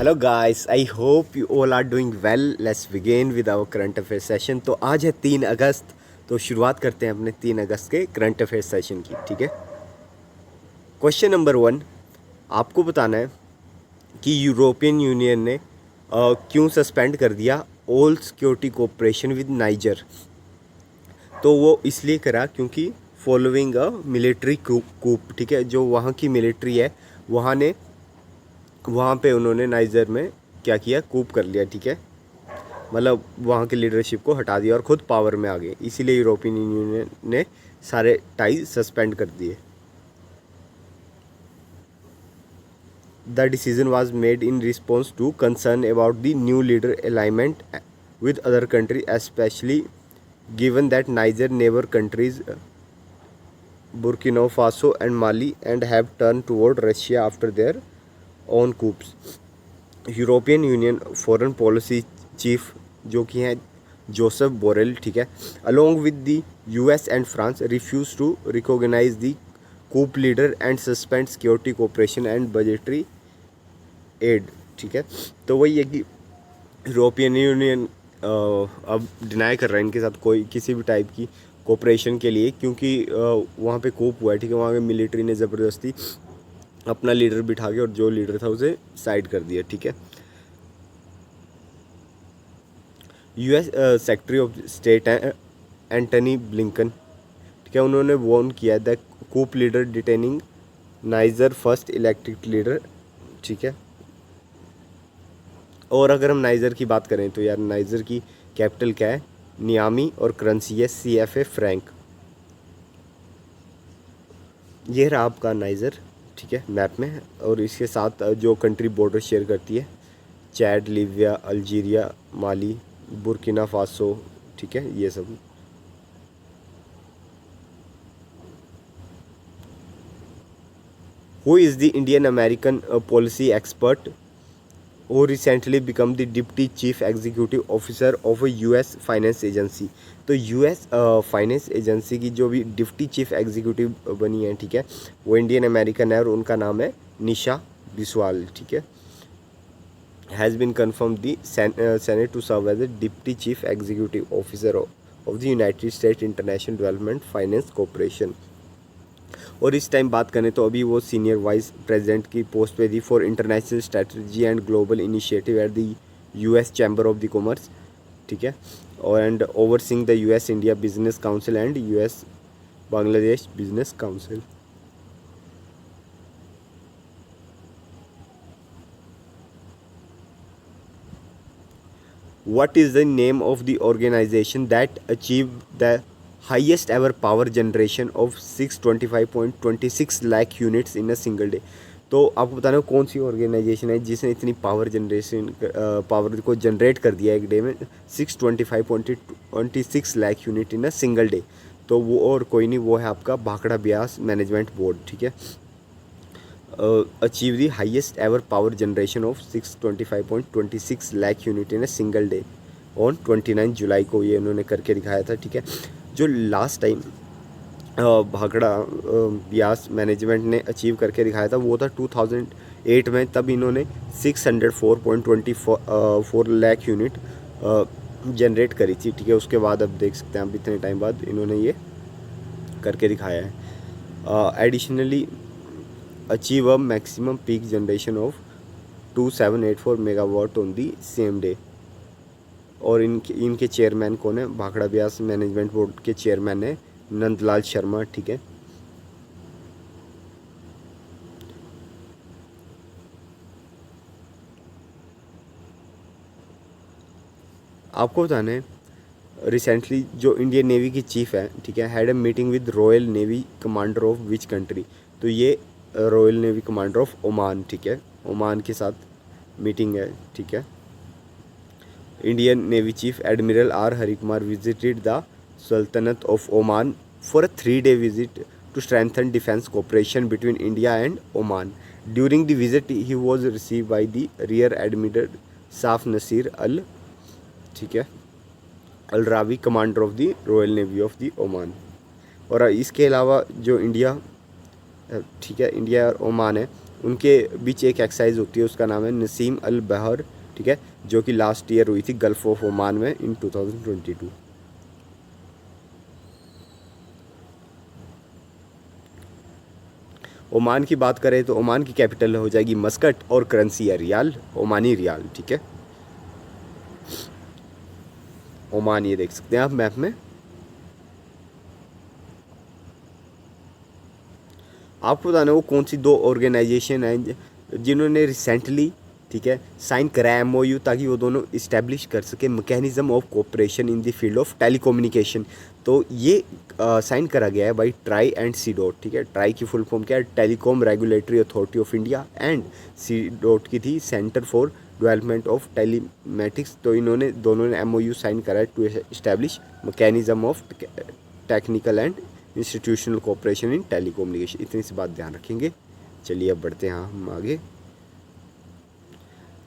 Hello guys, I hope you all are doing well. Let's begin with our current affair session. तो आज है 3 अगस्त। तो शुरुआत करते हैं अपने 3 अगस्त के करंट अफेयर सेशन की। ठीक है, क्वेश्चन नंबर 1 आपको बताना है कि यूरोपियन यूनियन ने क्यों सस्पेंड कर दिया all security cooperation with niger. तो वो इसलिए करा क्योंकि फॉलोइंग अ मिलिट्री कूप। ठीक है, जो वहाँ की मिलिट्री है वहाँ पे उन्होंने नाइजर में क्या किया, कूप कर लिया। ठीक है, मतलब वहाँ की लीडरशिप को हटा दिया और ख़ुद पावर में आ गए। इसीलिए यूरोपियन यूनियन ने सारे टाई सस्पेंड कर दिए। The decision was made in response to concern about the new leader alignment with other countries, especially given that Niger neighbor countries Burkina Faso and Mali and have turned toward Russia after their own coups. European Union foreign policy chief जो कि हैं Josep Borrell, ठीक है, along with the US and France refuse to recognise the coup leader and suspend security cooperation and budgetary aid. ठीक है, तो वही है कि यूरोपियन यूनियन अब डिनाई कर रहा है इनके साथ कोई किसी भी टाइप की कोऑपरेशन के लिए, क्योंकि वहाँ पे कूप हुआ है। ठीक है, वहाँ पे मिलिट्री ने ज़बरदस्ती अपना लीडर बिठा के और जो लीडर था उसे साइड कर दिया। ठीक है, US secretary of state Antony Blinken, ठीक है, उन्होंने वार्न किया the coup leader detaining Niger first elected leader. ठीक है, और अगर हम नाइजर की बात करें तो यार नाइजर की कैपिटल क्या है, नियामी, और करेंसी है CFA फ्रैंक। ये रहा आपका नाइजर, ठीक है, मैप में। और इसके साथ जो कंट्री बॉर्डर शेयर करती है, चैड, लीबिया, अल्जीरिया, माली, बुर्किना फासो, ठीक है, ये सब। Who is the Indian American policy expert who recently become the deputy chief executive officer of US finance agency. तो US फाइनेंस एजेंसी की जो भी डिप्टी चीफ एग्जीक्यूटिव बनी है, ठीक है, वो इंडियन अमेरिकन है और उनका नाम है निशा बिस्वाल। ठीक है, has been confirm the Senate to serve as a deputy chief executive officer of the United State International Development Finance Corporation. और इस टाइम बात करें तो अभी वो सीनियर वाइस प्रेसिडेंट की पोस्ट पे थी for international strategy and global initiative at the US Chamber of the Commerce. ठीक है, और and overseeing the US India Business Council and US Bangladesh Business Council. What is the name of the organization that achieved the highest ever power generation of 625.26 lakh units in a single day. तो आपको बताना कौन सी organisation है जिसने इतनी power को generate कर दिया एक डे में 625.26 lakh unit in a single day. तो वो और कोई नहीं, वो है आपका भाखड़ा ब्यास मैनेजमेंट बोर्ड। ठीक है, achieve the highest ever power generation of 625.26 lakh unit in a single day on 29 जुलाई को ये उन्होंने करके दिखाया था। ठीक है, जो last time Bhakra Beas management ने अचीव करके दिखाया था वो था 2008 में, तब इन्होंने 604.24 लाख यूनिट जनरेट करी थी। ठीक है, उसके बाद अब देख सकते हैं अब इतने टाइम बाद इन्होंने ये करके दिखाया है। Additionally achieve a maximum peak generation of 2784 megawatt on the same day. और इनके चेयरमैन कौन है, भाखड़ा ब्यास मैनेजमेंट बोर्ड के चेयरमैन है नंदलाल शर्मा। ठीक है, आपको बताना है रिसेंटली जो इंडियन नेवी की चीफ है, ठीक है, had a meeting with royal navy commander of which country. तो ये royal navy commander of Oman, ठीक है, ओमान के साथ मीटिंग है। ठीक है, Indian navy chief admiral R Harikumar visited the sultanate of Oman for a 3-day visit to strengthen defense cooperation between India and Oman. During the visit, he was received by the Rear Admiral Saf Nasir Al, ठीक है, Al Rawi, commander of the royal navy of the Oman. और इसके अलावा जो India, ठीक है, India और Oman है उनके बीच एक एक्सरसाइज होती है, उसका नाम है नसीम अल बहर, ठीक है, जो कि लास्ट ईयर हुई थी गल्फ ऑफ ओमान में इन 2022। ओमान की बात करें तो ओमान की कैपिटल हो जाएगी मस्कट और करेंसी है रियाल, ओमानी रियाल, ठीक है। ओमान ये देख सकते हैं आप मैप में। आपको बताना वो कौन सी दो ऑर्गेनाइजेशन हैं जिन्होंने रिसेंटली, ठीक है, साइन करा है MOU, ताकि वो दोनों इस्टेब्लिश कर सके mechanism of cooperation in the field of telecommunication. तो ये साइन करा गया है बाई ट्राई एंड सी डॉट, ठीक है। ट्राई की फुल फॉर्म क्या है, telecom regulatory authority of India, and C DOT की थी centre for development of telematics. तो इन्होंने दोनों ने MOU साइन करा है to establish mechanism of technical and institutional cooperation in telecommunication. इतनी सी बात ध्यान रखेंगे। चलिए अब बढ़ते हैं हम आगे।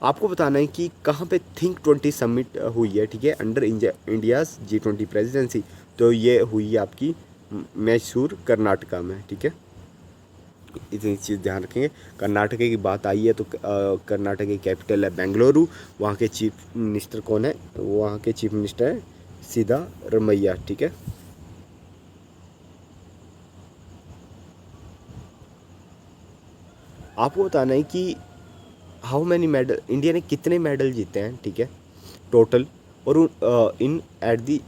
आपको बताना है कि कहाँ पे थिंक 20 समिट हुई है, ठीक है, अंडर इंडियाज़ G20 प्रेसिडेंसी। तो ये हुई है आपकी मैसूर कर्नाटका में, ठीक है। इतनी चीज़ ध्यान रखेंगे। कर्नाटक की बात आई है तो कर्नाटक की कैपिटल है बेंगलुरु। वहाँ के चीफ मिनिस्टर कौन है, वहाँ के चीफ मिनिस्टर है सिद्धारमैया, ठीक है। आपको बताना है कि हाउ मैनी मेडल, इंडिया ने कितने मेडल जीते हैं, ठीक है, टोटल, और in at the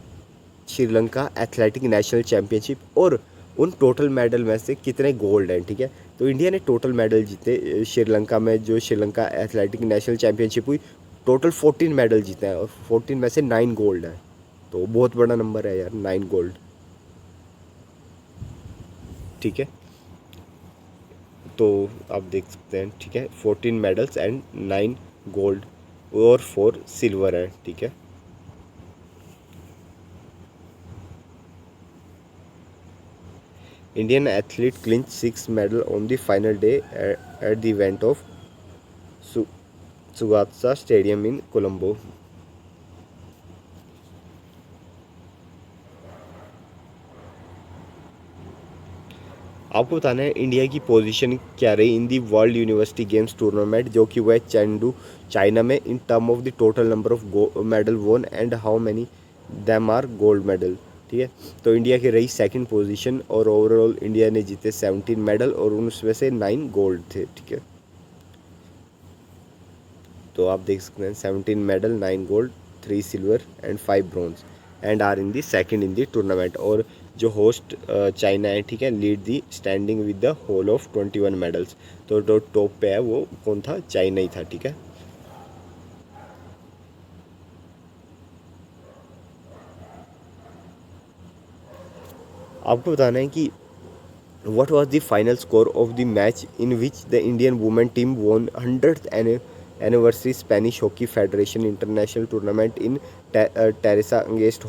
Sri Lanka athletic national championship, और उन टोटल मेडल में से कितने गोल्ड हैं, ठीक है। तो इंडिया ने टोटल मेडल जीते श्रीलंका में, जो श्रीलंका एथलेटिक नेशनल चैम्पियनशिप हुई, टोटल 14 मेडल जीते हैं और 14 में से 9 गोल्ड है। तो बहुत बड़ा नंबर है यार, 9 गोल्ड, ठीक है। तो आप देख सकते हैं, ठीक है, 14 मेडल्स एंड 9 गोल्ड और 4 सिल्वर है, ठीक है। Indian athlete clinch 6 medal on the final day at the event of Sugathadasa stadium in Colombo. आपको बताना है इंडिया की पोजीशन क्या रही in the world university games tournament, जो कि वह चेंडू चाइना में, in term of the total number of medal won and how many them are gold medal, ठीक है। तो इंडिया की रही सेकंड पोजीशन और ओवरऑल इंडिया ने जीते 17 मेडल और उनमें से 9 गोल्ड थे, ठीक है। तो आप देख सकते हैं 17 medal, 9 gold, 3 silver and 5 bronze, and are in the second in the tournament. और जो होस्ट चाइना है, ठीक है, lead the standing with the whole of 21 medals. तो जो टॉप पे है वो कौन था, चाइना ही था, ठीक है। आपको बताना है कि what was the final score of the match in which the Indian women team won 100th anniversary Spanish Hockey Federation International Tournament in Teresa against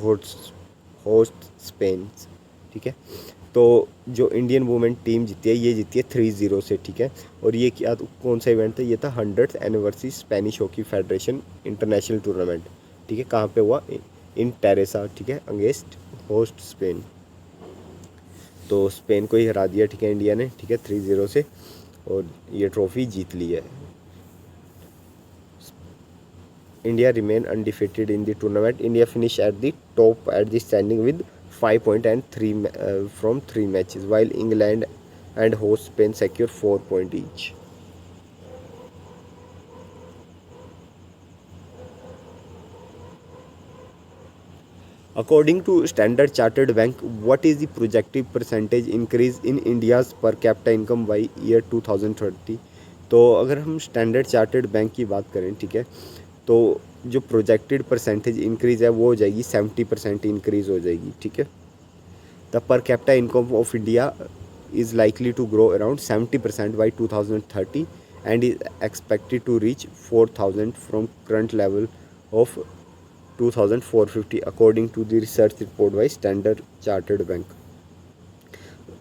host Spain, ठीक है। तो जो इंडियन वुमेन टीम जीती है, ये जीती है 3-0 से, ठीक है। और ये क्या, कौन सा इवेंट था, ये था 100th anniversary Spanish hockey federation international tournament, ठीक है। कहाँ पे हुआ, इन टेरेसा, ठीक है, अगेंस्ट होस्ट स्पेन। तो स्पेन को ही हरा दिया, ठीक है, इंडिया ने, ठीक है, 3-0 से, और ये ट्रॉफी जीत ली है। India remain undefeated in the tournament. India finish at the top at the standing with 5 point and 3 from 3 matches, while England and host Spain secure 4 points each. According to Standard Chartered Bank, what is the projected percentage increase in India's per capita income by year 2030? तो अगर हम standard chartered bank की बात करें, ठीक है, तो जो प्रोजेक्टेड परसेंटेज इंक्रीज है वो हो जाएगी 70% इंक्रीज हो जाएगी, ठीक है। The per capita income of India is likely to grow around 70% by 2030 and is expected to reach 4,000 from current level of 2,450 according to the research report by Standard Chartered Bank.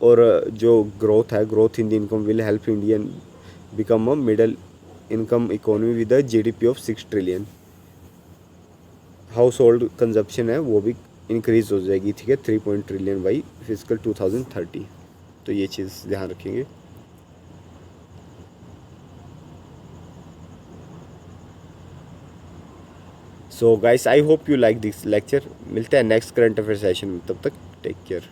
और जो growth है, growth in the income will help Indian become a middle income economy with a GDP of 6 trillion. House hold consumption है वो भी increase हो जाएगी, ठीक है, 3 ट्रिलियन बाई फिजिकल 2030। तो ये चीज़ ध्यान रखेंगे। So guys I hope you like this lecture. मिलते हैं नेक्स्ट करंट अफेयर सेशन में, तब तक टेक केयर।